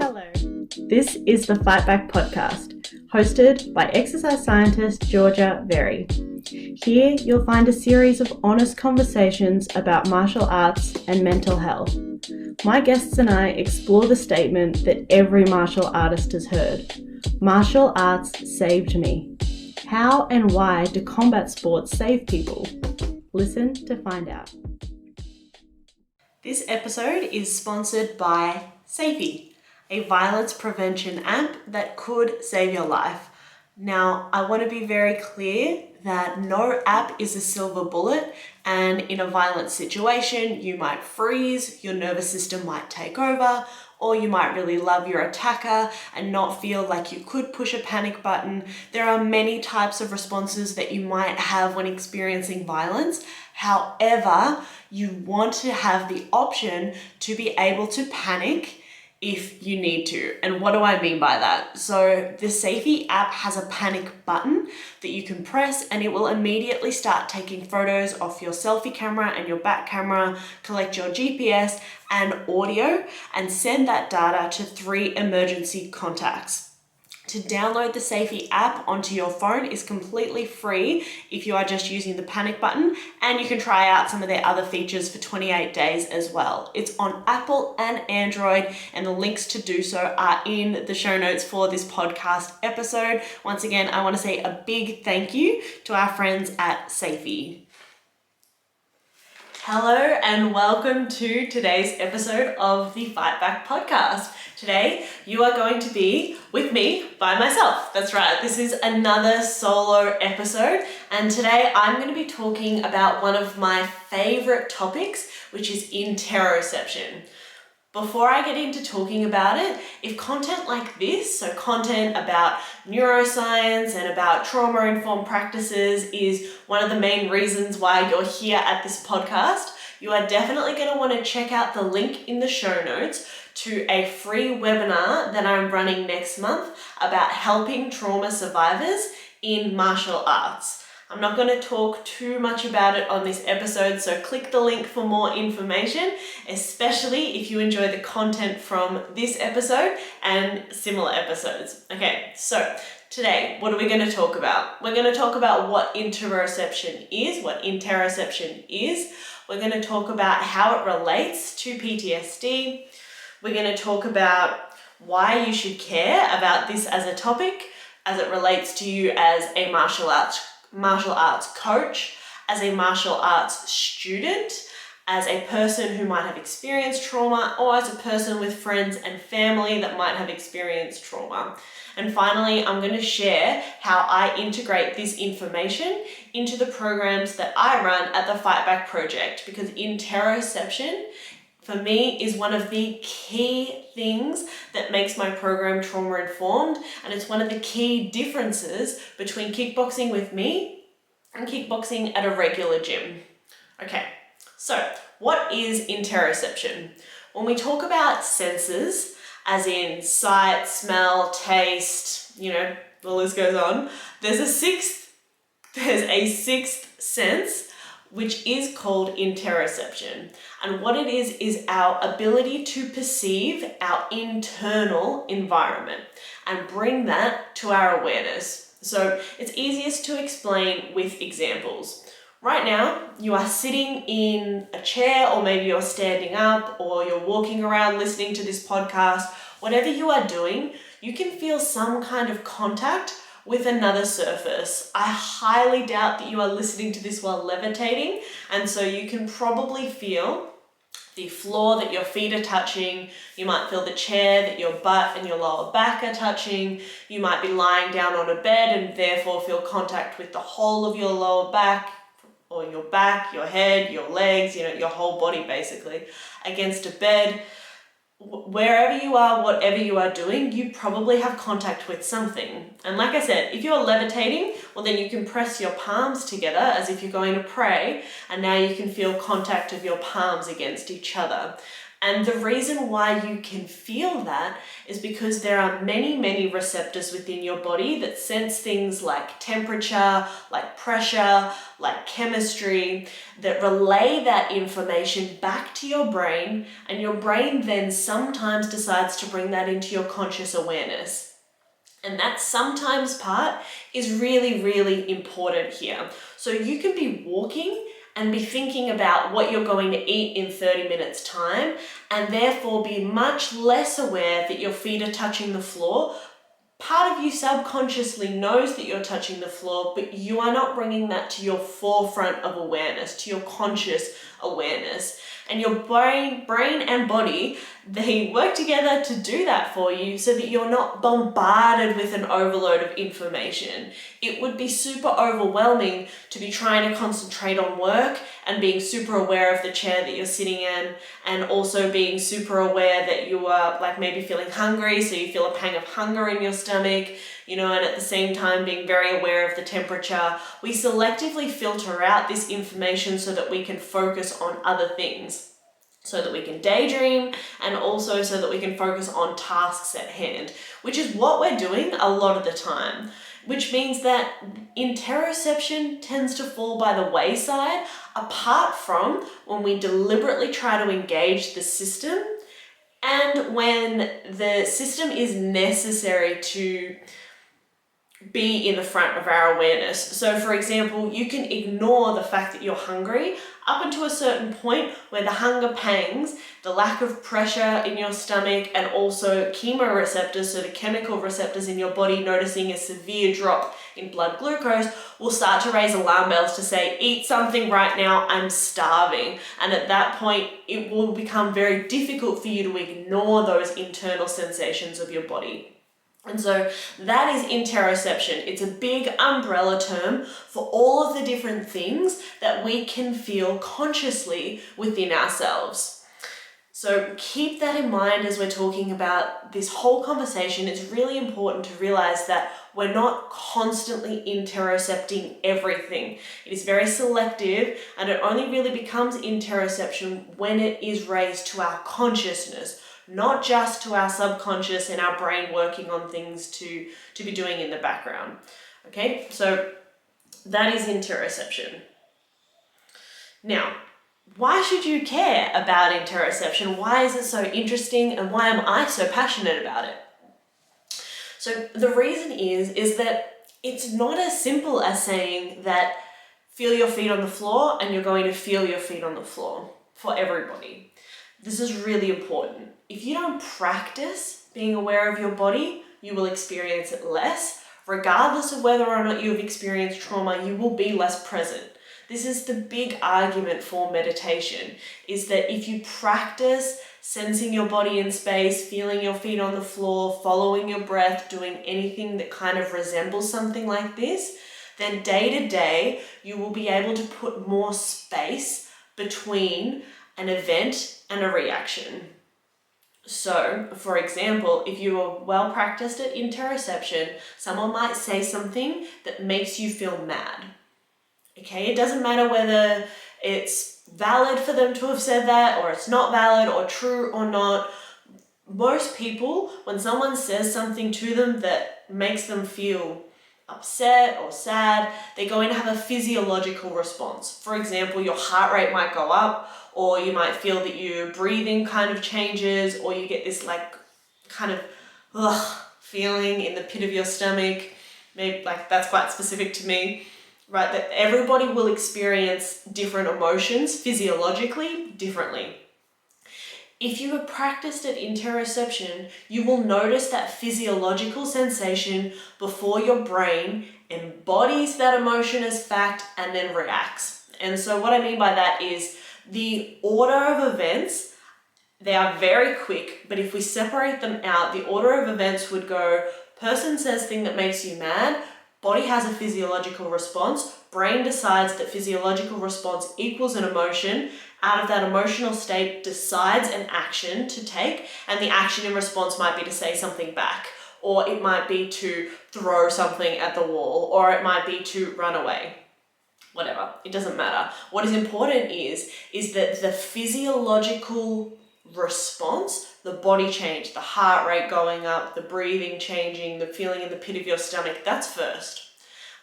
Hello, this is the Fightback podcast, hosted by exercise scientist Georgia Very. Here you'll find a series of honest conversations about martial arts and mental health. My guests and I explore the statement that every martial artist has heard: martial arts saved me. How and why do combat sports save people? Listen to find out. This episode is sponsored by Safie, a violence prevention app that could save your life. Now, I want to be very clear that no app is a silver bullet, and in a violent situation, you might freeze, your nervous system might take over, or you might really love your attacker and not feel like you could push a panic button. There are many types of responses that you might have when experiencing violence. However, you want to have the option to be able to panic if you need to. And what do I mean by that? So the Safie app has a panic button that you can press, and it will immediately start taking photos off your selfie camera and your back camera, collect your GPS and audio, and send that data to 3 emergency contacts. To download the Safie app onto your phone is completely free if you are just using the panic button, and you can try out some of their other features for 28 days as well. It's on Apple and Android, and the links to do so are in the show notes for this podcast episode. Once again, I want to say a big thank you to our friends at Safie. Hello and welcome to today's episode of the Fightback podcast. Today, you are going to be with me by myself. That's right, this is another solo episode, and today I'm going to be talking about one of my favorite topics, which is interoception. Before I get into talking about it, if content like this, so content about neuroscience and about trauma-informed practices, is one of the main reasons why you're here at this podcast, you are definitely going to want to check out the link in the show notes to a free webinar that I'm running next month about helping trauma survivors in martial arts. I'm not going to talk too much about it on this episode, so click the link for more information, especially if you enjoy the content from this episode and similar episodes. Okay, so today, what are we going to talk about? We're going to talk about what interoception is, what interoception is. We're going to talk about how it relates to PTSD. We're going to talk about why you should care about this as a topic, as it relates to you as a martial arts coach, as a martial arts student, as a person who might have experienced trauma, or as a person with friends and family that might have experienced trauma. And finally, I'm going to share how I integrate this information into the programs that I run at the Fightback project, because interoception for me is one of the key things that makes my program trauma informed, and it's one of the key differences between kickboxing with me and kickboxing at a regular gym. Okay, so what is interoception? When we talk about senses, as in sight, smell, taste, the list goes on, there's a sixth sense, which is called interoception. And what it is our ability to perceive our internal environment and bring that to our awareness. So it's easiest to explain with examples. Right now, you are sitting in a chair, or maybe you're standing up, or you're walking around listening to this podcast. Whatever you are doing, you can feel some kind of contact with another surface. I highly doubt that you are listening to this while levitating, and so you can probably feel the floor that your feet are touching. You might feel the chair that your butt and your lower back are touching. You might be lying down on a bed and therefore feel contact with the whole of your lower back, or your back, your head, your legs, your whole body basically against a bed. Wherever you are, whatever you are doing, you probably have contact with something. And like I said, if you're levitating, well, then you can press your palms together as if you're going to pray, and now you can feel contact of your palms against each other. And the reason why you can feel that is because there are many, many receptors within your body that sense things like temperature, like pressure, like chemistry, that relay that information back to your brain, and your brain then sometimes decides to bring that into your conscious awareness. And that sometimes part is really, really important here. So you can be walking and be thinking about what you're going to eat in 30 minutes time, and therefore be much less aware that your feet are touching the floor. Part of you subconsciously knows that you're touching the floor, but you are not bringing that to your forefront of awareness, to your conscious awareness. And your brain and body, they work together to do that for you so that you're not bombarded with an overload of information. It would be super overwhelming to be trying to concentrate on work and being super aware of the chair that you're sitting in, and also being super aware that you are like maybe feeling hungry, so you feel a pang of hunger in your stomach, and at the same time being very aware of the temperature. We selectively filter out this information so that we can focus on other things, so that we can daydream, and also so that we can focus on tasks at hand, which is what we're doing a lot of the time, which means that interoception tends to fall by the wayside, apart from when we deliberately try to engage the system and when the system is necessary to be in the front of our awareness. So for example, you can ignore the fact that you're hungry up until a certain point where the hunger pangs, the lack of pressure in your stomach, and also chemoreceptors, so the chemical receptors in your body noticing a severe drop in blood glucose, will start to raise alarm bells to say, eat something right now, I'm starving. And at that point, it will become very difficult for you to ignore those internal sensations of your body. And so that is interoception. It's a big umbrella term for all of the different things that we can feel consciously within ourselves. So keep that in mind as we're talking about this whole conversation. It's really important to realize that we're not constantly interocepting everything. It is very selective, and it only really becomes interoception when it is raised to our consciousness, not just to our subconscious and our brain working on things to be doing in the background. Okay, so that is interoception. Now, why should you care about interoception? Why is it so interesting, and why am I so passionate about it? So the reason is that it's not as simple as saying that feel your feet on the floor and you're going to feel your feet on the floor for everybody. This is really important. If you don't practice being aware of your body, you will experience it less. Regardless of whether or not you have experienced trauma, you will be less present. This is the big argument for meditation, is that if you practice sensing your body in space, feeling your feet on the floor, following your breath, doing anything that kind of resembles something like this, then day to day, you will be able to put more space between an event and a reaction. So, for example, if you are well practiced at interoception, someone might say something that makes you feel mad. Okay, it doesn't matter whether it's valid for them to have said that, or it's not valid, or true or not. Most people, when someone says something to them that makes them feel upset or sad, they're going to have a physiological response. For example, your heart rate might go up, or you might feel that your breathing kind of changes, or you get this like kind of feeling in the pit of your stomach. Maybe like that's quite specific to me, right? That everybody will experience different emotions physiologically differently. If you have practiced at interoception, you will notice that physiological sensation before your brain embodies that emotion as fact and then reacts. And so what I mean by that is the order of events, they are very quick, but if we separate them out, the order of events would go, person says thing that makes you mad, body has a physiological response, brain decides that physiological response equals an emotion, out of that emotional state decides an action to take, and the action in response might be to say something back, or it might be to throw something at the wall, or it might be to run away. Whatever, it doesn't matter. What is important is that the physiological response, the body change, the heart rate going up, the breathing changing, the feeling in the pit of your stomach, that's first.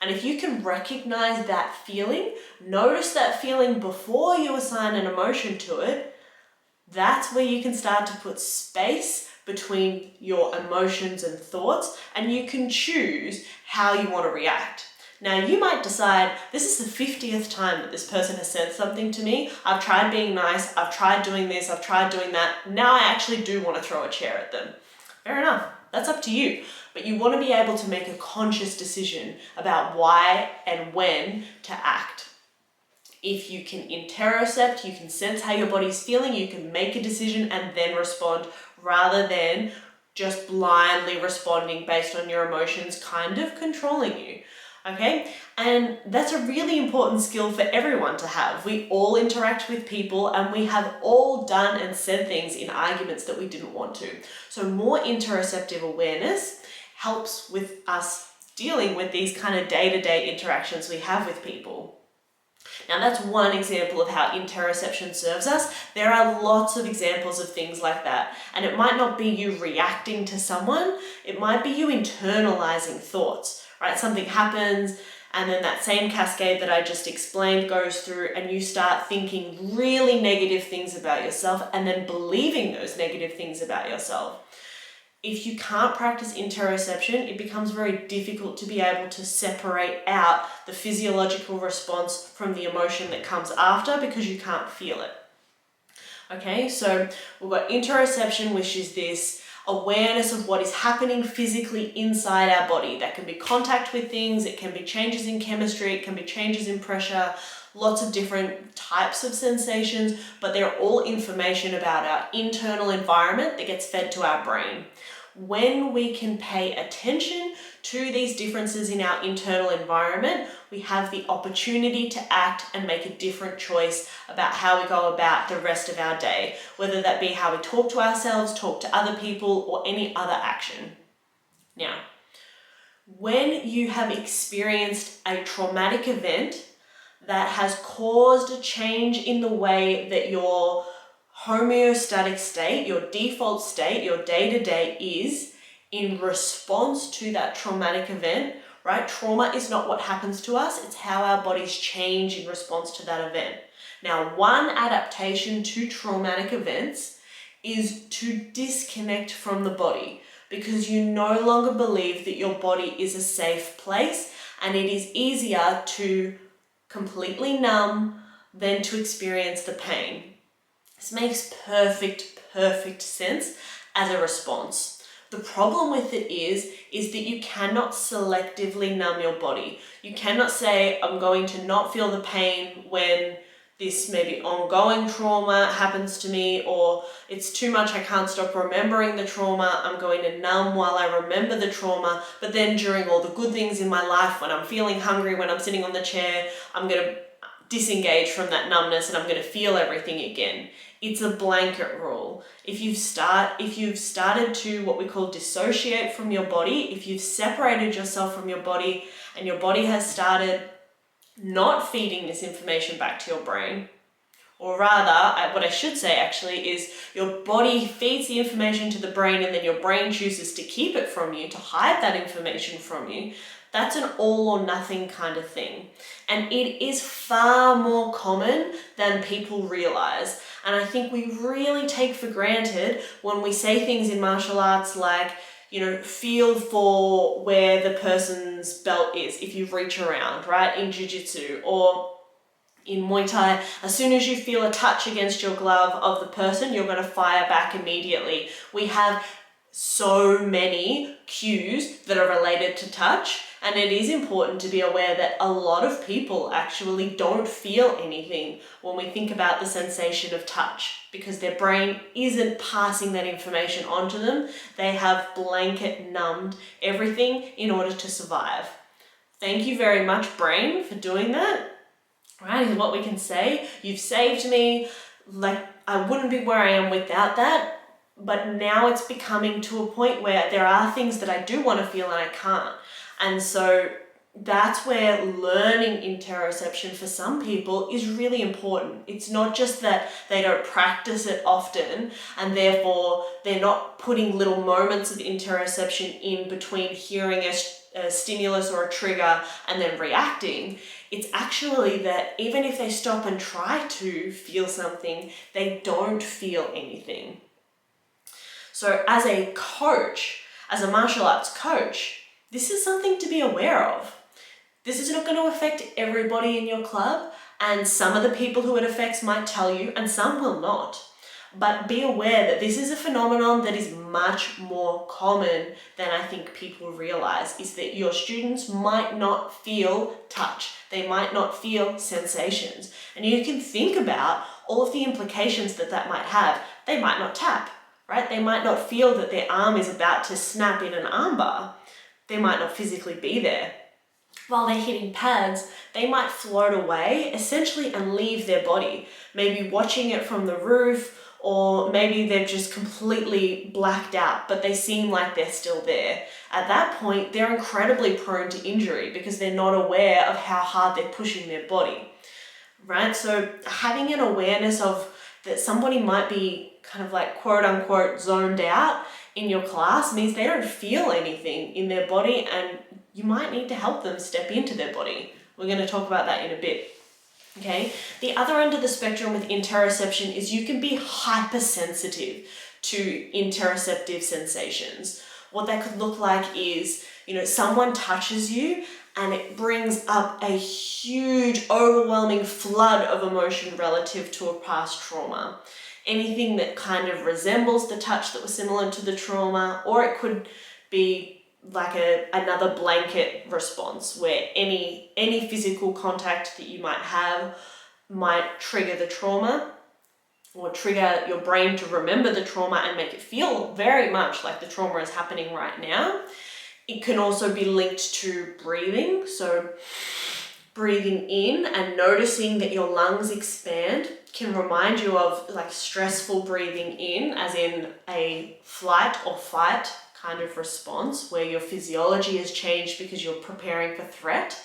And if you can recognize that feeling, notice that feeling before you assign an emotion to it, that's where you can start to put space between your emotions and thoughts, and you can choose how you want to react. Now, you might decide, this is the 50th time that this person has said something to me. I've tried being nice, I've tried doing this, I've tried doing that. Now I actually do want to throw a chair at them. Fair enough, that's up to you. But you want to be able to make a conscious decision about why and when to act. If you can interocept, you can sense how your body's feeling, you can make a decision and then respond, rather than just blindly responding based on your emotions kind of controlling you. Okay, and that's a really important skill for everyone to have. We all interact with people, and we have all done and said things in arguments that we didn't want to. So more interoceptive awareness helps with us dealing with these kind of day-to-day interactions we have with people. Now, that's one example of how interoception serves us. There are lots of examples of things like that. And it might not be you reacting to someone, it might be you internalizing thoughts, right? Something happens, and then that same cascade that I just explained goes through, and you start thinking really negative things about yourself and then believing those negative things about yourself. If you can't practice interoception, it becomes very difficult to be able to separate out the physiological response from the emotion that comes after, because you can't feel it. Okay, so we've got interoception, which is this awareness of what is happening physically inside our body. That can be contact with things, it can be changes in chemistry, it can be changes in pressure, lots of different types of sensations, but they're all information about our internal environment that gets fed to our brain. When we can pay attention to these differences in our internal environment, we have the opportunity to act and make a different choice about how we go about the rest of our day, whether that be how we talk to ourselves, talk to other people, or any other action. Now, when you have experienced a traumatic event that has caused a change in the way that your homeostatic state, your default state, your day-to-day is in response to that traumatic event, right? Trauma is not what happens to us, it's how our bodies change in response to that event. Now, one adaptation to traumatic events is to disconnect from the body, because you no longer believe that your body is a safe place, and it is easier to completely numb than to experience the pain. This makes perfect sense as a response. The problem with it is that you cannot selectively numb your body. You cannot say, I'm going to not feel the pain when this maybe ongoing trauma happens to me, or it's too much, I can't stop remembering the trauma, I'm going to numb while I remember the trauma, but then during all the good things in my life, when I'm feeling hungry, when I'm sitting on the chair, I'm going to disengage from that numbness and I'm going to feel everything again. It's a blanket rule. If you've started to what we call dissociate from your body, if you've separated yourself from your body and your body has started not feeding this information back to your brain, or rather, what I should say actually is your body feeds the information to the brain and then your brain chooses to keep it from you, to hide that information from you, that's an all or nothing kind of thing. And it is far more common than people realize. And I think we really take for granted when we say things in martial arts like, feel for where the person's belt is if you reach around, right? In jiu-jitsu or in Muay Thai, as soon as you feel a touch against your glove of the person, you're going to fire back immediately. We have so many cues that are related to touch, and it is important to be aware that a lot of people actually don't feel anything when we think about the sensation of touch, because their brain isn't passing that information onto them. They have blanket numbed everything in order to survive. Thank you very much, brain, for doing that. Right, is what we can say. You've saved me. Like, I wouldn't be where I am without that. But now it's becoming to a point where there are things that I do want to feel and I can't. And so, that's where learning interoception for some people is really important. It's not just that they don't practice it often and therefore they're not putting little moments of interoception in between hearing a stimulus or a trigger and then reacting. It's actually that even if they stop and try to feel something, they don't feel anything. So as a coach, as a martial arts coach, this is something to be aware of. This is not going to affect everybody in your club, and some of the people who it affects might tell you, and some will not. But be aware that this is a phenomenon that is much more common than I think people realize, is that your students might not feel touch. They might not feel sensations. And you can think about all of the implications that that might have. They might not tap, right? They might not feel that their arm is about to snap in an armbar. They might not physically be there. While they're hitting pads, they might float away essentially and leave their body, maybe watching it from the roof, or maybe they're just completely blacked out, but they seem like they're still there. At that point, they're incredibly prone to injury because they're not aware of how hard they're pushing their body, right? So having an awareness of that somebody might be kind of like quote unquote zoned out in your class means they don't feel anything in their body, and you might need to help them step into their body. We're going to talk about that in a bit. Okay. The other end of the spectrum with interoception is you can be hypersensitive to interoceptive sensations. What that could look like is, someone touches you and it brings up a huge, overwhelming flood of emotion relative to a past trauma. Anything that kind of resembles the touch that was similar to the trauma, or it could be like another blanket response where any physical contact that you might have might trigger the trauma or trigger your brain to remember the trauma and make it feel very much like the trauma is happening right now. It can also be linked to breathing. So breathing in and noticing that your lungs expand can remind you of like stressful breathing in, as in a flight or fight kind of response where your physiology has changed because you're preparing for threat.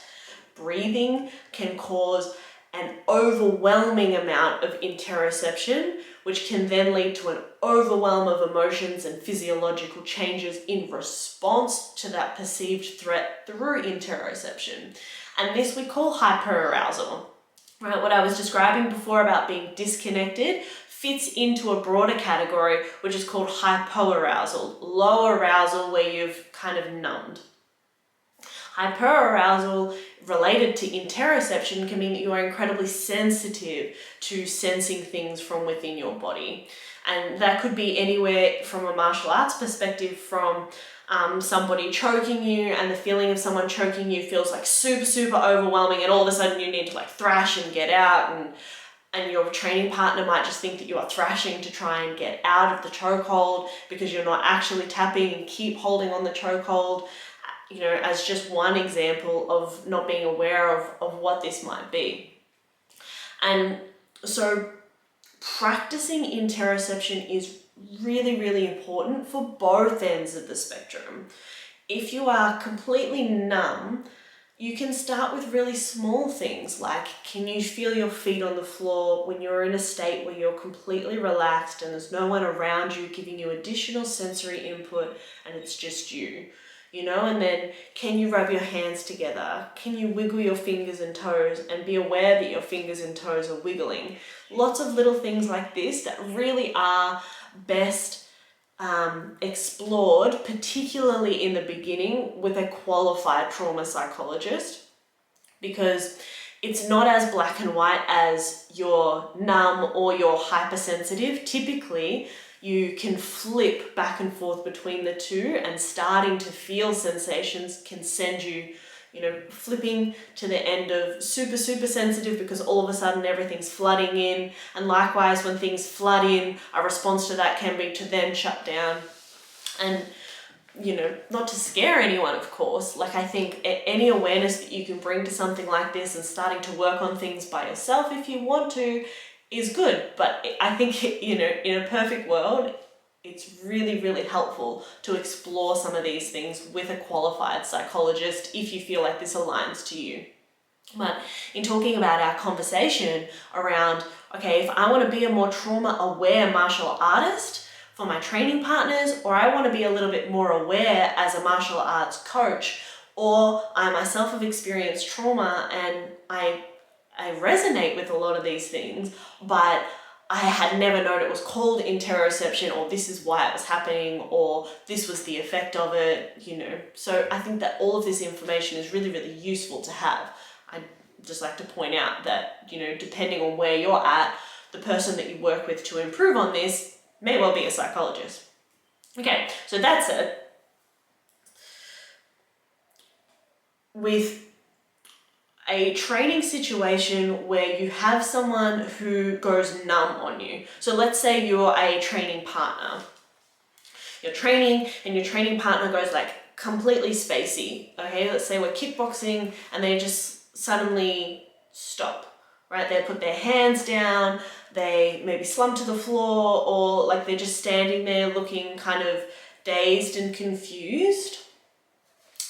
Breathing can cause an overwhelming amount of interoception, which can then lead to an overwhelm of emotions and physiological changes in response to that perceived threat through interoception. And this we call hypoarousal. Right, what I was describing before about being disconnected fits into a broader category, which is called hypoarousal, low arousal where you've kind of numbed. Hyperarousal related to interoception can mean that you are incredibly sensitive to sensing things from within your body. And that could be anywhere from a martial arts perspective, from somebody choking you, and the feeling of someone choking you feels like super, super overwhelming, and all of a sudden you need to like thrash and get out, and your training partner might just think that you are thrashing to try and get out of the chokehold because you're not actually tapping and keep holding on the chokehold, as just one example of not being aware of what this might be. And so practicing interoception is really, really important for both ends of the spectrum. If you are completely numb, you can start with really small things like, can you feel your feet on the floor when you're in a state where you're completely relaxed and there's no one around you giving you additional sensory input and it's just you? And then can you rub your hands together? Can you wiggle your fingers and toes and be aware that your fingers and toes are wiggling? Lots of little things like this that really are best explored, particularly in the beginning with a qualified trauma psychologist, because it's not as black and white as you're numb or you're hypersensitive. Typically, you can flip back and forth between the two, and starting to feel sensations can send you, flipping to the end of super, super sensitive because all of a sudden everything's flooding in. And likewise, when things flood in, a response to that can be to then shut down. And, not to scare anyone, of course, like I think any awareness that you can bring to something like this and starting to work on things by yourself if you want to is good. But I think, in a perfect world, it's really, really helpful to explore some of these things with a qualified psychologist if you feel like this aligns to you. But in talking about our conversation around, okay, if I want to be a more trauma-aware martial artist for my training partners, or I want to be a little bit more aware as a martial arts coach, or I myself have experienced trauma and I resonate with a lot of these things, but I had never known it was called interoception, or this is why it was happening, or this was the effect of it, So I think that all of this information is really, really useful to have. I'd just like to point out that, depending on where you're at, the person that you work with to improve on this may well be a psychologist. Okay, so that's it. With a training situation where you have someone who goes numb on you. So let's say you're a training partner. You're training and your training partner goes like completely spacey. Okay, let's say we're kickboxing and they just suddenly stop, right? They put their hands down, they maybe slump to the floor, or like they're just standing there looking kind of dazed and confused.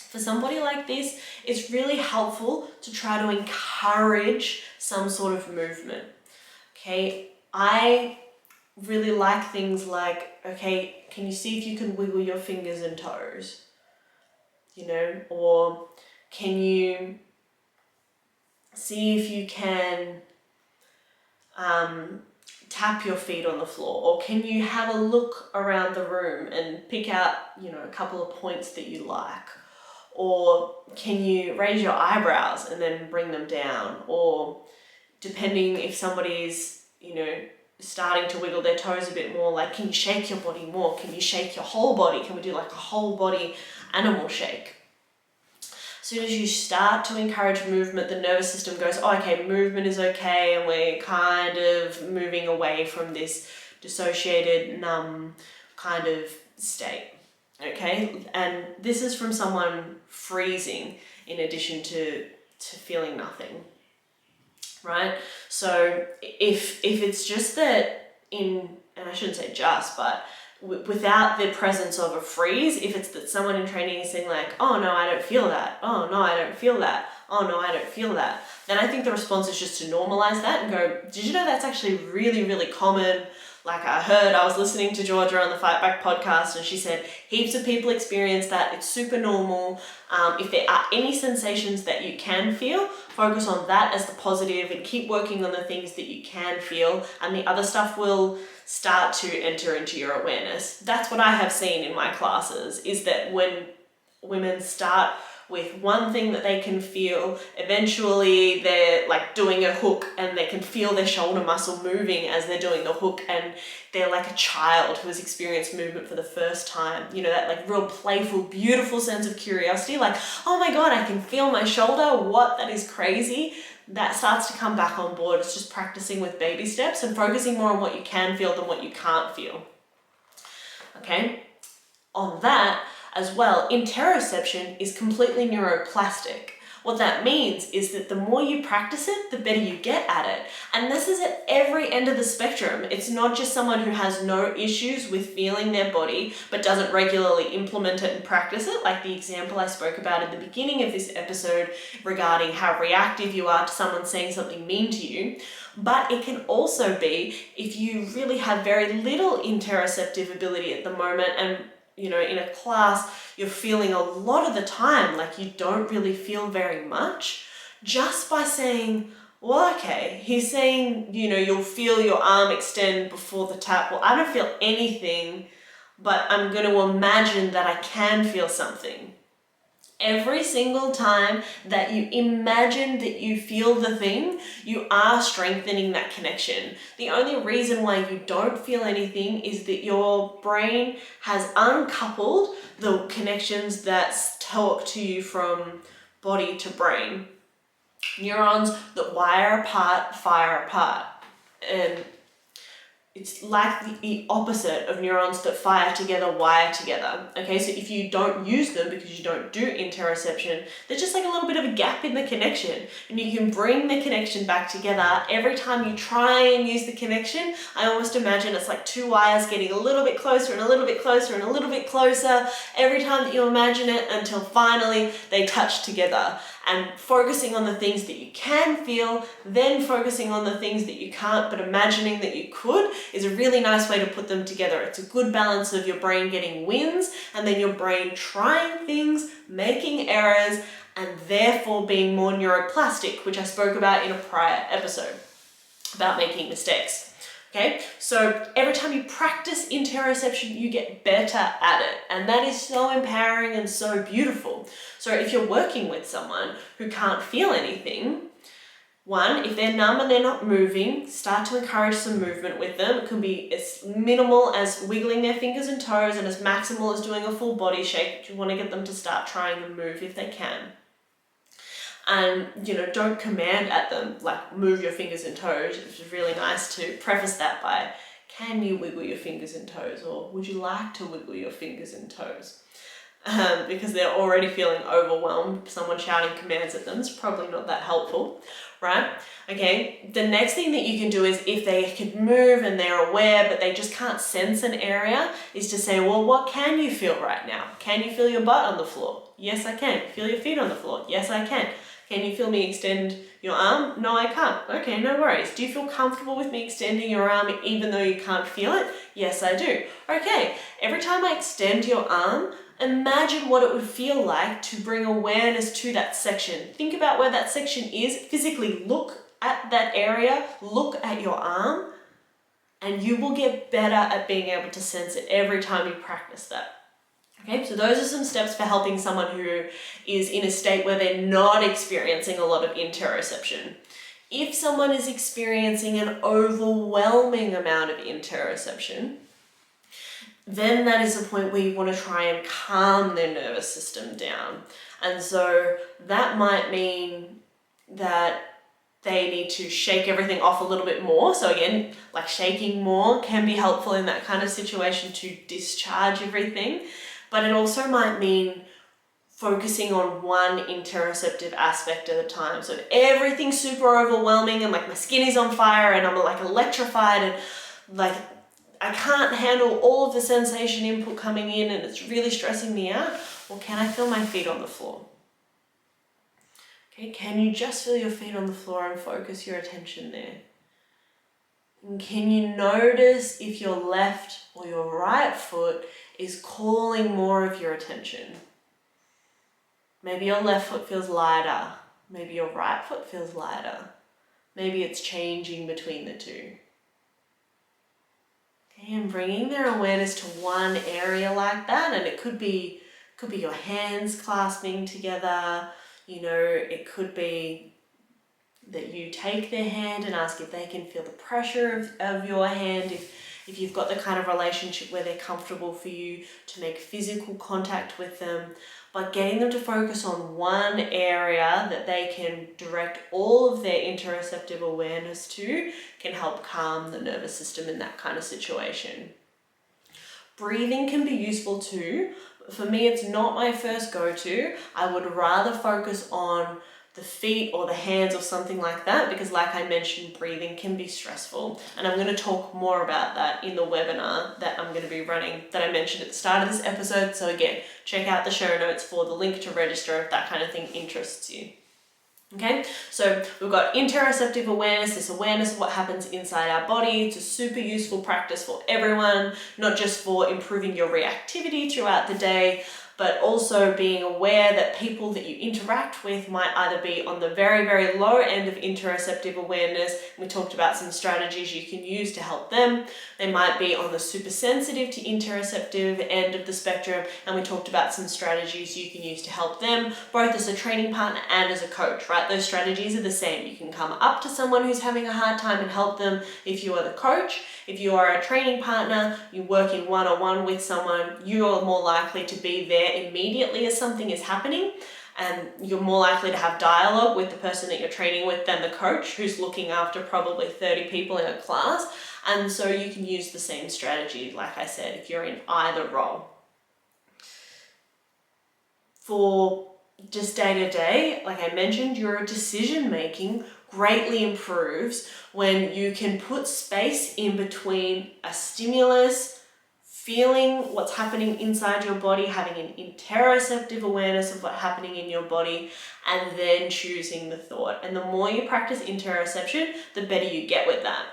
For somebody like this, it's really helpful to try to encourage some sort of movement. Okay, I really like things like, okay, can you see if you can wiggle your fingers and toes? Or can you see if you can tap your feet on the floor? Or can you have a look around the room and pick out, a couple of points that you like? Or can you raise your eyebrows and then bring them down? Or depending if somebody's, starting to wiggle their toes a bit more, like, can you shake your body more? Can you shake your whole body? Can we do like a whole body animal shake? As soon as you start to encourage movement, the nervous system goes, oh, okay, movement is okay, and we're kind of moving away from this dissociated, numb kind of state. Okay, and this is from someone freezing in addition to feeling nothing, right? So if it's just that and I shouldn't say just, but without the presence of a freeze, if it's that someone in training is saying like, oh no, I don't feel that, oh no, I don't feel that, oh no, I don't feel that, then I think the response is just to normalize that and go, did you know that's actually really, really common? Like I was listening to Georgia on the Fightback podcast and she said heaps of people experience that. It's super normal. If there are any sensations that you can feel, focus on that as the positive and keep working on the things that you can feel, and the other stuff will start to enter into your awareness. That's what I have seen in my classes, is that when women start with one thing that they can feel, eventually they're like doing a hook and they can feel their shoulder muscle moving as they're doing the hook, and they're like a child who has experienced movement for the first time. That like real playful, beautiful sense of curiosity, like, oh my God, I can feel my shoulder. What? That is crazy. That starts to come back on board. It's just practicing with baby steps and focusing more on what you can feel than what you can't feel. Okay? On that, as well, interoception is completely neuroplastic. What that means is that the more you practice it, the better you get at it. And this is at every end of the spectrum. It's not just someone who has no issues with feeling their body, but doesn't regularly implement it and practice it, like the example I spoke about at the beginning of this episode regarding how reactive you are to someone saying something mean to you. But it can also be if you really have very little interoceptive ability at the moment, and in a class, you're feeling a lot of the time like you don't really feel very much, just by saying, well, okay, he's saying, you'll feel your arm extend before the tap. Well, I don't feel anything, but I'm going to imagine that I can feel something. Every single time that you imagine that you feel the thing, you are strengthening that connection. The only reason why you don't feel anything is that your brain has uncoupled the connections that talk to you from body to brain. Neurons that wire apart, fire apart. And it's like the opposite of neurons that fire together, wire together. Okay, so if you don't use them because you don't do interoception, there's just like a little bit of a gap in the connection, and you can bring the connection back together. Every time you try and use the connection, I almost imagine it's like two wires getting a little bit closer and a little bit closer and a little bit closer every time that you imagine it, until finally they touch together. And focusing on the things that you can feel, then focusing on the things that you can't, but imagining that you could, is a really nice way to put them together. It's a good balance of your brain getting wins and then your brain trying things, making errors, and therefore being more neuroplastic, which I spoke about in a prior episode about making mistakes. Okay, so every time you practice interoception, you get better at it, and that is so empowering and so beautiful. So if you're working with someone who can't feel anything, one, if they're numb and they're not moving, start to encourage some movement with them. It can be as minimal as wiggling their fingers and toes and as maximal as doing a full body shake. You want to get them to start trying to move if they can. And, don't command at them, like move your fingers and toes. It's really nice to preface that by, can you wiggle your fingers and toes? Or would you like to wiggle your fingers and toes? Because they're already feeling overwhelmed. Someone shouting commands at them is probably not that helpful, right? Okay, the next thing that you can do is, if they can move and they're aware but they just can't sense an area, is to say, well, what can you feel right now? Can you feel your butt on the floor? Yes, I can. Feel your feet on the floor? Yes, I can. Can you feel me extend your arm? No, I can't. Okay, no worries. Do you feel comfortable with me extending your arm even though you can't feel it? Yes, I do. Okay, every time I extend your arm, imagine what it would feel like to bring awareness to that section. Think about where that section is. Physically look at that area, look at your arm, and you will get better at being able to sense it every time you practice that. Okay, so those are some steps for helping someone who is in a state where they're not experiencing a lot of interoception. If someone is experiencing an overwhelming amount of interoception, then that is the point where you want to try and calm their nervous system down. And so that might mean that they need to shake everything off a little bit more. So again, like shaking more can be helpful in that kind of situation to discharge everything. But it also might mean focusing on one interoceptive aspect at a time. So if everything's super overwhelming and like my skin is on fire and I'm like electrified and like I can't handle all of the sensation input coming in and it's really stressing me out, well, can I feel my feet on the floor? Okay, can you just feel your feet on the floor and focus your attention there? And can you notice if your left or your right foot is calling more of your attention? Maybe your left foot feels lighter. Maybe your right foot feels lighter. Maybe it's changing between the two. Okay, and bringing their awareness to one area like that, and it could be your hands clasping together. It could be that you take their hand and ask if they can feel the pressure of your hand, if you've got the kind of relationship where they're comfortable for you to make physical contact with them, but getting them to focus on one area that they can direct all of their interoceptive awareness to can help calm the nervous system in that kind of situation. Breathing can be useful too. For me, it's not my first go-to. I would rather focus on the feet or the hands or something like that, because like I mentioned, breathing can be stressful. And I'm going to talk more about that in the webinar that I'm going to be running that I mentioned at the start of this episode. So again, check out the show notes for the link to register if that kind of thing interests you. Okay, so we've got interoceptive awareness, this awareness of what happens inside our body. It's a super useful practice for everyone, not just for improving your reactivity throughout the day, but also being aware that people that you interact with might either be on the very, very low end of interoceptive awareness. We talked about some strategies you can use to help them. They might be on the super sensitive to interoceptive end of the spectrum, and we talked about some strategies you can use to help them, both as a training partner and as a coach, right? Those strategies are the same. You can come up to someone who's having a hard time and help them if you are the coach. If you are a training partner, you work in one-on-one with someone, you are more likely to be there immediately as something is happening. and you're more likely to have dialogue with the person that you're training with than the coach who's looking after probably 30 people in a class. And so you can use the same strategy, like I said, if you're in either role. For just day to day, like I mentioned, your decision making greatly improves when you can put space in between a stimulus, feeling what's happening inside your body, having an interoceptive awareness of what's happening in your body, and then choosing the thought. And the more you practice interoception, the better you get with that.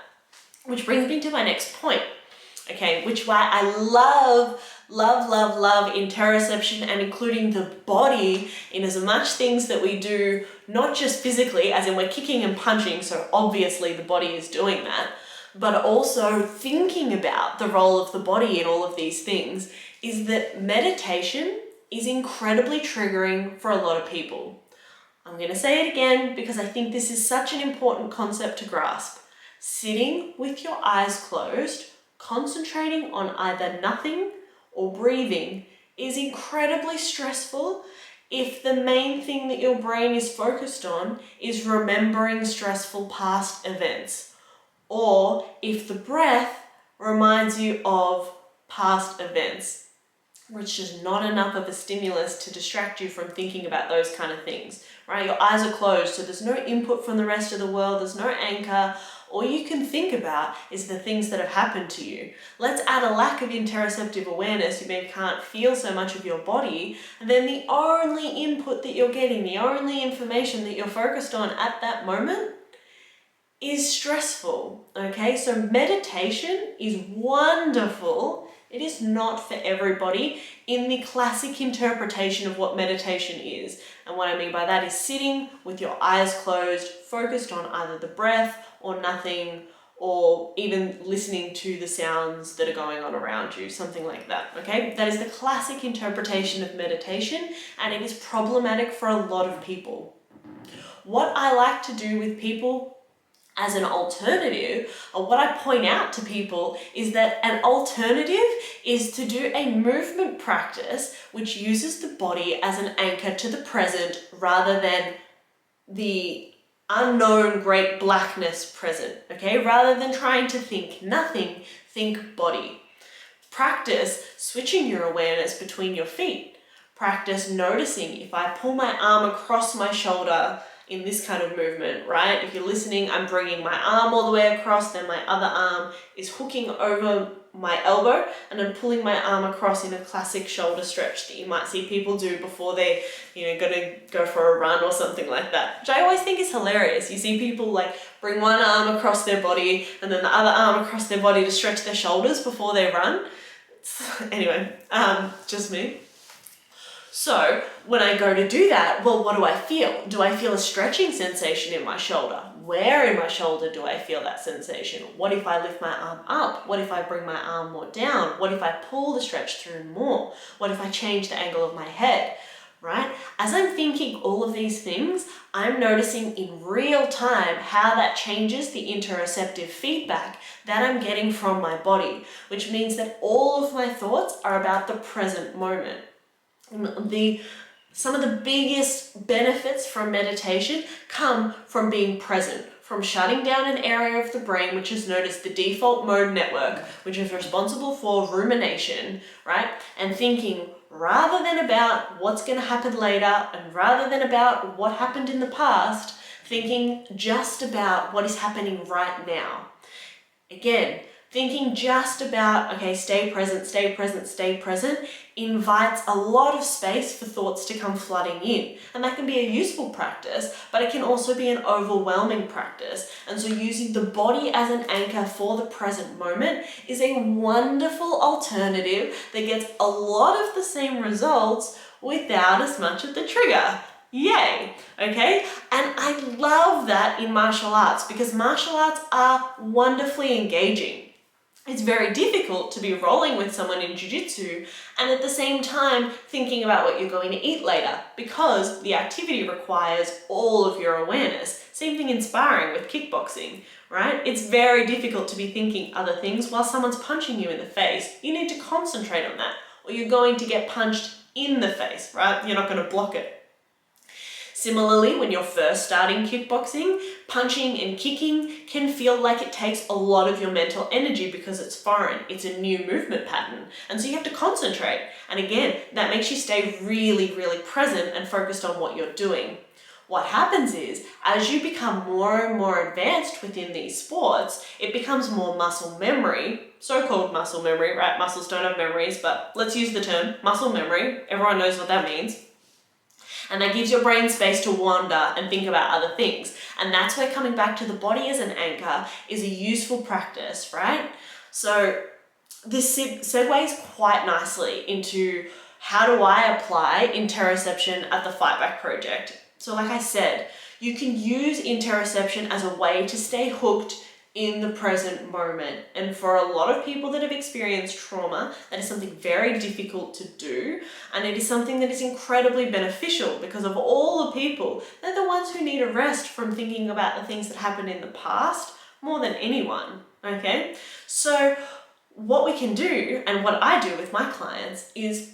Which brings me to my next point, okay, which why I love interoception and including the body in as much things that we do, not just physically, as in we're kicking and punching, so obviously the body is doing that, but also thinking about the role of the body in all of these things, is that meditation is incredibly triggering for a lot of people. I'm going to say it again because I think this is such an important concept to grasp. Sitting with your eyes closed, concentrating on either nothing or breathing is incredibly stressful if the main thing that your brain is focused on is remembering stressful past events. Or if the breath reminds you of past events, which is not enough of a stimulus to distract you from thinking about those kind of things, right? Your eyes are closed, so there's no input from the rest of the world, there's no anchor. All you can think about is the things that have happened to you. Let's add a lack of interoceptive awareness. You maybe can't feel so much of your body, and then the only input that you're getting, the only information that you're focused on at that moment is stressful, okay? So meditation is wonderful. It is not for everybody in the classic interpretation of what meditation is. And what I mean by that is sitting with your eyes closed, focused on either the breath or nothing, or even listening to the sounds that are going on around you, something like that, okay? That is the classic interpretation of meditation, and it is problematic for a lot of people. What I like to do with people as an alternative, or what I point out to people, is that an alternative is to do a movement practice which uses the body as an anchor to the present rather than the unknown great blackness present, okay? Rather than trying to think nothing, think body. Practice switching your awareness between your feet. Practice noticing if I pull my arm across my shoulder in this kind of movement, right? If you're listening, I'm bringing my arm all the way across, then my other arm is hooking over my elbow, and I'm pulling my arm across in a classic shoulder stretch that you might see people do before they, gonna go for a run or something like that, which I always think is hilarious. You see people like bring one arm across their body and then the other arm across their body to stretch their shoulders before they run. Anyway, just me. So when I go to do that, well, what do I feel? Do I feel a stretching sensation in my shoulder? Where in my shoulder do I feel that sensation? What if I lift my arm up? What if I bring my arm more down? What if I pull the stretch through more? What if I change the angle of my head, right? As I'm thinking all of these things, I'm noticing in real time how that changes the interoceptive feedback that I'm getting from my body, which means that all of my thoughts are about the present moment. Some of the biggest benefits from meditation come from being present, from shutting down an area of the brain which is known as the default mode network, which is responsible for rumination, right? And thinking rather than about what's going to happen later and rather than about what happened in the past, thinking just about what is happening right now. Again, thinking just about, okay, stay present, invites a lot of space for thoughts to come flooding in. And that can be a useful practice, but it can also be an overwhelming practice. And so using the body as an anchor for the present moment is a wonderful alternative that gets a lot of the same results without as much of the trigger. Yay, okay? And I love that in martial arts because martial arts are wonderfully engaging. It's very difficult to be rolling with someone in jiu-jitsu and at the same time thinking about what you're going to eat later because the activity requires all of your awareness. Same thing in sparring with kickboxing, right? It's very difficult to be thinking other things while someone's punching you in the face. You need to concentrate on that or you're going to get punched in the face, right? You're not going to block it. Similarly, when you're first starting kickboxing, punching and kicking can feel like it takes a lot of your mental energy because it's foreign. It's a new movement pattern. And so you have to concentrate. And again, that makes you stay really, really present and focused on what you're doing. What happens is, as you become more and more advanced within these sports, it becomes more muscle memory, so-called muscle memory, right? Muscles don't have memories, but let's use the term muscle memory. Everyone knows what that means. And that gives your brain space to wander and think about other things. And that's where coming back to the body as an anchor is a useful practice, right? So this segues quite nicely into how do I apply interoception at the Fightback project. So like I said, you can use interoception as a way to stay hooked in the present moment. And for a lot of people that have experienced trauma, that is something very difficult to do. And it is something that is incredibly beneficial because of all the people, they're the ones who need a rest from thinking about the things that happened in the past more than anyone, okay? So what we can do, and what I do with my clients, is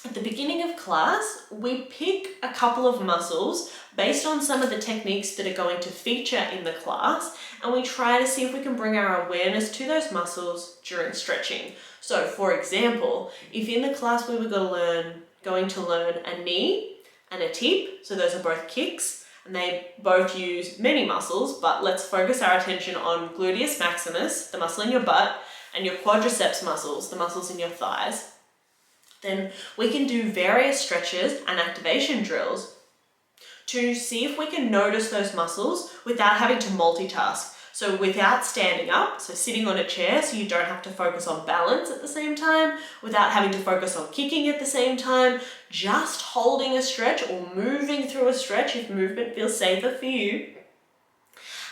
at the beginning of class, we pick a couple of muscles based on some of the techniques that are going to feature in the class, and we try to see if we can bring our awareness to those muscles during stretching. So for example, if in the class we were going to learn a knee and a tip, so those are both kicks, and they both use many muscles, but let's focus our attention on gluteus maximus, the muscle in your butt, and your quadriceps muscles, the muscles in your thighs. Then we can do various stretches and activation drills to see if we can notice those muscles without having to multitask. So without standing up, so sitting on a chair so you don't have to focus on balance at the same time, without having to focus on kicking at the same time, just holding a stretch or moving through a stretch if movement feels safer for you,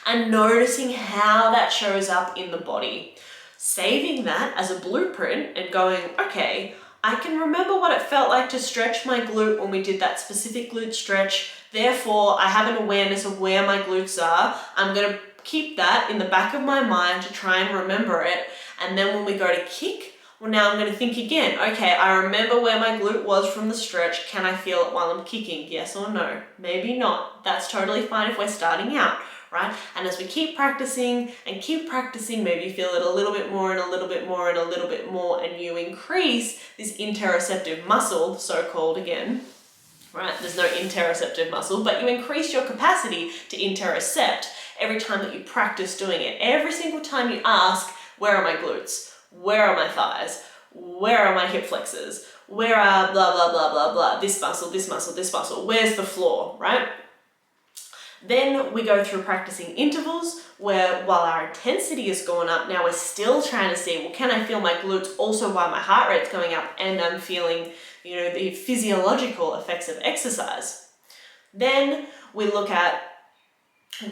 and noticing how that shows up in the body. Saving that as a blueprint and going, okay, I can remember what it felt like to stretch my glute when we did that specific glute stretch. Therefore, I have an awareness of where my glutes are. I'm going to keep that in the back of my mind to try and remember it. And then when we go to kick, well, now I'm going to think again. Okay, I remember where my glute was from the stretch. Can I feel it while I'm kicking? Yes or no? Maybe not. That's totally fine if we're starting out, right? And as we keep practicing, maybe you feel it a little bit more and a little bit more and a little bit more, and you increase this interoceptive muscle, so-called again, right? There's no interoceptive muscle, but you increase your capacity to interocept every time that you practice doing it. Every single time you ask, where are my glutes? Where are my thighs? Where are my hip flexors? Where are blah, blah, blah, blah, blah, this muscle, this muscle, this muscle, where's the floor, right? Then we go through practicing intervals where while our intensity is going up, now we're still trying to see, well, can I feel my glutes also while my heart rate's going up and I'm feeling, the physiological effects of exercise. Then we look at,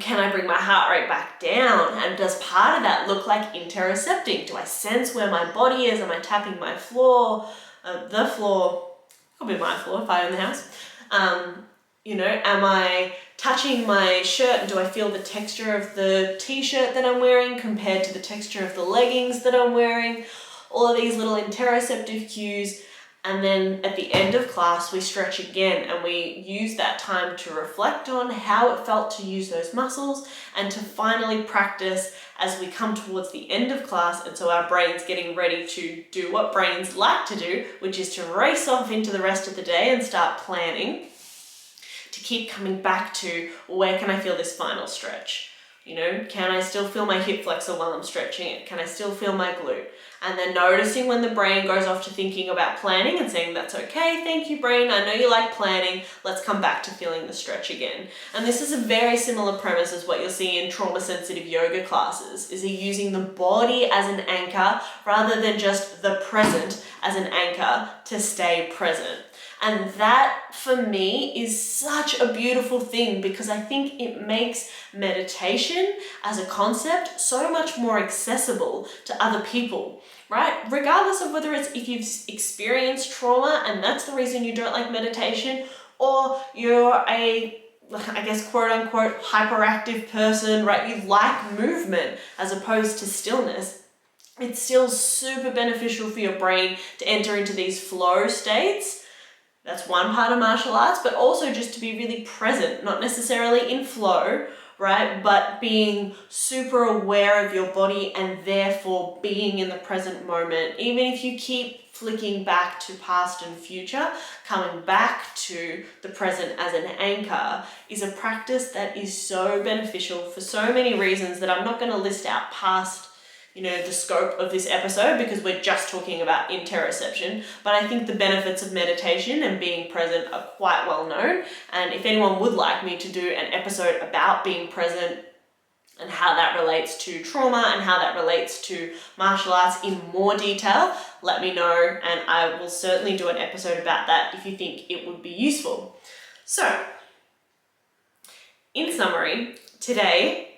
can I bring my heart rate back down? And does part of that look like interocepting? Do I sense where my body is? Am I tapping my floor? The floor, could be my floor if I own the house. Am I touching my shirt and do I feel the texture of the t-shirt that I'm wearing compared to the texture of the leggings that I'm wearing? All of these little interoceptive cues. And then at the end of class, we stretch again and we use that time to reflect on how it felt to use those muscles and to finally practice as we come towards the end of class. And so our brain's getting ready to do what brains like to do, which is to race off into the rest of the day and start planning to keep coming back to, where can I feel this final stretch? Can I still feel my hip flexor while I'm stretching it? Can I still feel my glute? And then noticing when the brain goes off to thinking about planning and saying, that's okay, thank you brain, I know you like planning, let's come back to feeling the stretch again. And this is a very similar premise as what you'll see in trauma-sensitive yoga classes, is using the body as an anchor rather than just the present as an anchor to stay present. And that, for me, is such a beautiful thing because I think it makes meditation as a concept so much more accessible to other people, right? Regardless of whether it's if you've experienced trauma and that's the reason you don't like meditation, or you're a, I guess, quote unquote, hyperactive person, right? You like movement as opposed to stillness. It's still super beneficial for your brain to enter into these flow states That's one part of martial arts, but also just to be really present, not necessarily in flow, right? But being super aware of your body and therefore being in the present moment. Even if you keep flicking back to past and future, coming back to the present as an anchor is a practice that is so beneficial for so many reasons that I'm not going to list out past the scope of this episode because we're just talking about interoception, but I think the benefits of meditation and being present are quite well known. And if anyone would like me to do an episode about being present and how that relates to trauma and how that relates to martial arts in more detail, let me know and I will certainly do an episode about that if you think it would be useful. So, in summary, today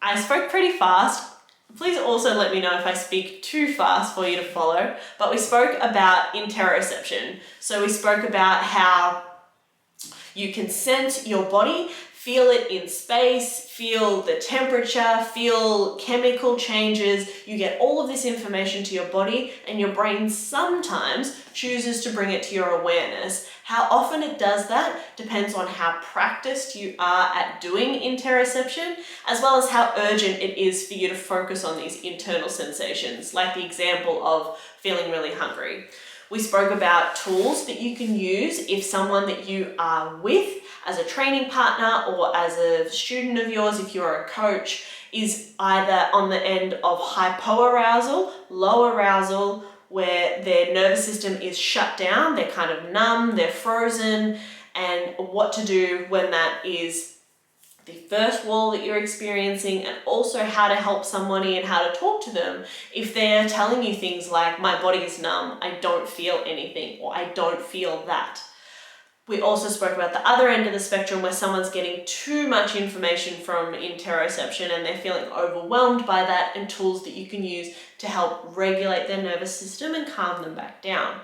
I spoke pretty fast. Please also let me know if I speak too fast for you to follow, but we spoke about interoception. So we spoke about how you can sense your body, feel it in space, feel the temperature, feel chemical changes. You get all of this information to your body and your brain sometimes chooses to bring it to your awareness. How often it does that depends on how practiced you are at doing interoception, as well as how urgent it is for you to focus on these internal sensations, like the example of feeling really hungry. We spoke about tools that you can use if someone that you are with as a training partner or as a student of yours, if you're a coach, is either on the end of hypoarousal, low arousal, where their nervous system is shut down, they're kind of numb, they're frozen, and what to do when that is the first wall that you're experiencing, and also how to help somebody and how to talk to them if they're telling you things like, my body is numb, I don't feel anything, or I don't feel that. We also spoke about the other end of the spectrum where someone's getting too much information from interoception and they're feeling overwhelmed by that, and tools that you can use to help regulate their nervous system and calm them back down.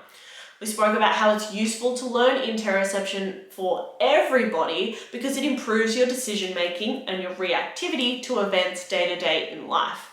We spoke about how it's useful to learn interoception for everybody because it improves your decision making and your reactivity to events day to day in life.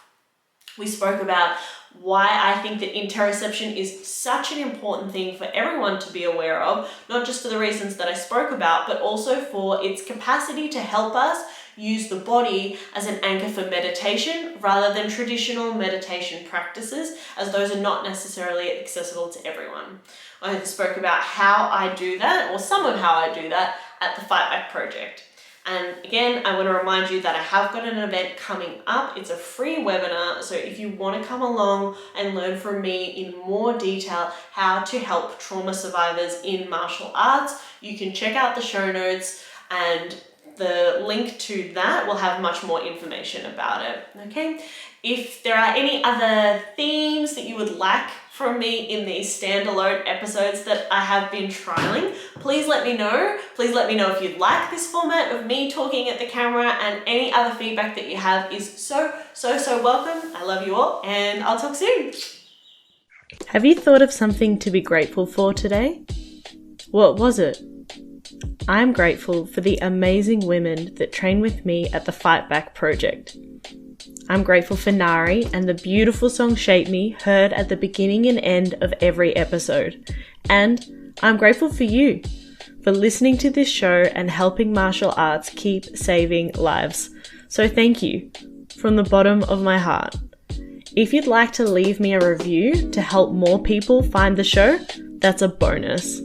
We spoke about why I think that interoception is such an important thing for everyone to be aware of, not just for the reasons that I spoke about, but also for its capacity to help us use the body as an anchor for meditation rather than traditional meditation practices, as those are not necessarily accessible to everyone. I spoke about how I do that, or some of how I do that, at the Fightback project. And again, I want to remind you that I have got an event coming up. It's a free webinar, so if you want to come along and learn from me in more detail how to help trauma survivors in martial arts, you can check out the show notes, and the link to that will have much more information about it, okay? If there are any other themes that you would like from me in these standalone episodes that I have been trialing, please let me know. Please let me know if you'd like this format of me talking at the camera, and any other feedback that you have is so welcome. I love you all, and I'll talk soon. Have you thought of something to be grateful for today? What was it? I'm grateful for the amazing women that train with me at the Fightback project. I'm grateful for Nari and the beautiful song Shape Me heard at the beginning and end of every episode. And I'm grateful for you for listening to this show and helping martial arts keep saving lives. So thank you from the bottom of my heart. If you'd like to leave me a review to help more people find the show, that's a bonus.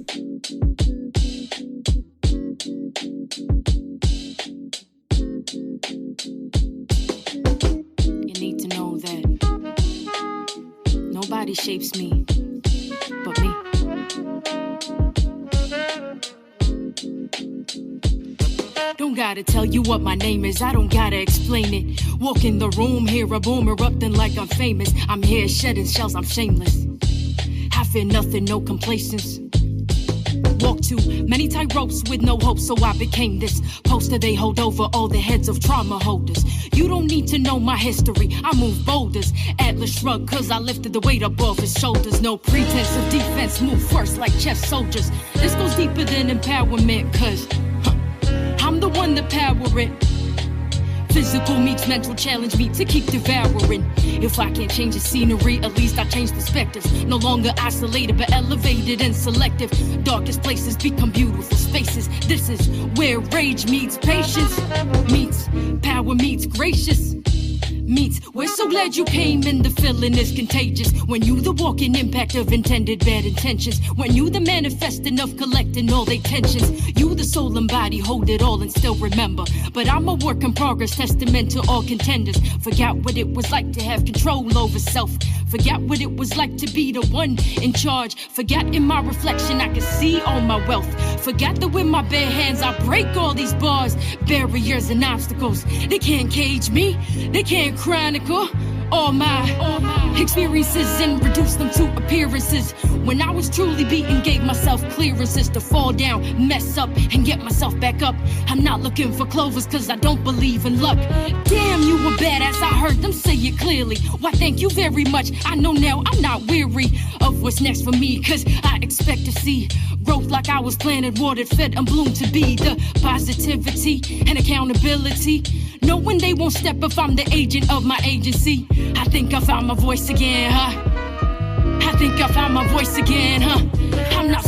Nobody shapes me but me. Don't gotta tell you what my name is, I don't gotta explain it. Walk in the room, hear a boom erupting like I'm famous. I'm here shedding shells, I'm shameless. I fear nothing, no complacence. Walk too many tight ropes with no hope, so I became this poster they hold over all the heads of trauma holders. You don't need to know my history, I move boulders. Atlas shrug, cause I lifted the weight up off his shoulders. No pretense of defense, move first like chess soldiers. This goes deeper than empowerment, cause I'm the one to power it. Physical meets mental challenge me to keep devouring. If I can't change the scenery, at least I change perspectives. No longer isolated, but elevated and selective. Darkest places become beautiful spaces. This is where rage meets patience, meets power meets gracious. Meets, we're so glad you came and the feeling is contagious. When you the walking impact of intended bad intentions. When you the manifesting of collecting all they tensions. You the soul and body hold it all and still remember. But I'm a work in progress, testament to all contenders. Forgot what it was like to have control over self. Forgot what it was like to be the one in charge. Forgot in my reflection I could see all my wealth. Forgot that with my bare hands I break all these bars, barriers and obstacles. They can't cage me, they can't chronicle all my experiences and reduce them to appearances. When I was truly beaten, gave myself clearances to fall down, mess up, and get myself back up. I'm not looking for clovers cause I don't believe in luck. Damn, you a badass, I heard them say it clearly. Why thank you very much, I know now I'm not weary of what's next for me. Cause I expect to see growth like I was planted, watered, fed, and bloomed to be. The positivity and accountability, knowing they won't step if I'm the agent of my agency. I think I found my voice again, huh? I think I found my voice again, huh? I'm not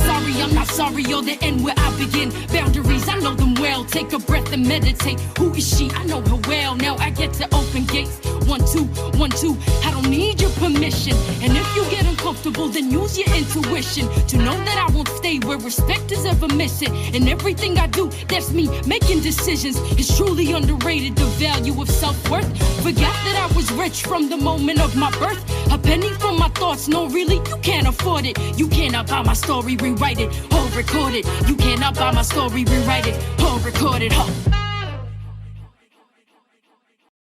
sorry, you're the end where I begin. Boundaries, I know them well. Take a breath and meditate. Who is she? I know her well. Now I get to open gates. 1, 2, 1, 2. I don't need your permission. And if you get uncomfortable, then use your intuition to know that I won't stay where respect is ever missing. And everything I do, that's me making decisions. It's truly underrated, the value of self-worth. Forgot that I was rich from the moment of my birth. A penny from my thoughts, no really, you can't afford it. You cannot buy my story, rewrite it, or record it. You cannot buy my story, rewrite it, or record it, huh?